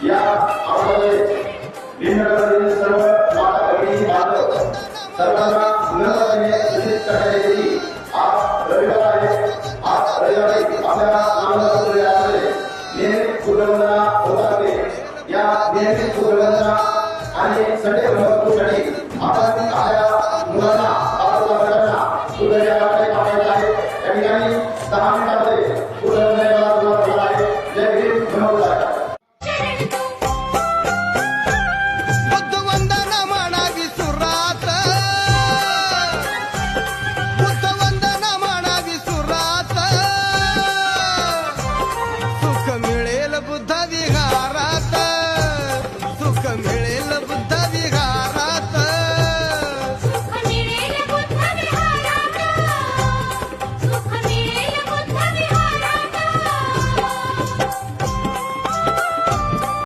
या आवाजाने भिन्न सर्व माता भगिनी बांधव सर्वांना नम्रपणे सूचित करण्यात येते की आज रविवार आहे. आज रविवारी आपल्या नामदार यामध्ये नियमित सूर्यवंदना होत असते. या नियमित सूर्यवंदना आणि संडे ब्रह्मपुरासाठी आपण आपल्या मुलांना बालकांना सूर्यवंदना पाठायचं आहे. या ठिकाणी 10 मिनिटांमध्ये सूर्यवंदनेला सुरुवात होणार आहे. जय भीम ब्रह्मपुरा. मिळेल बुद्ध विहारात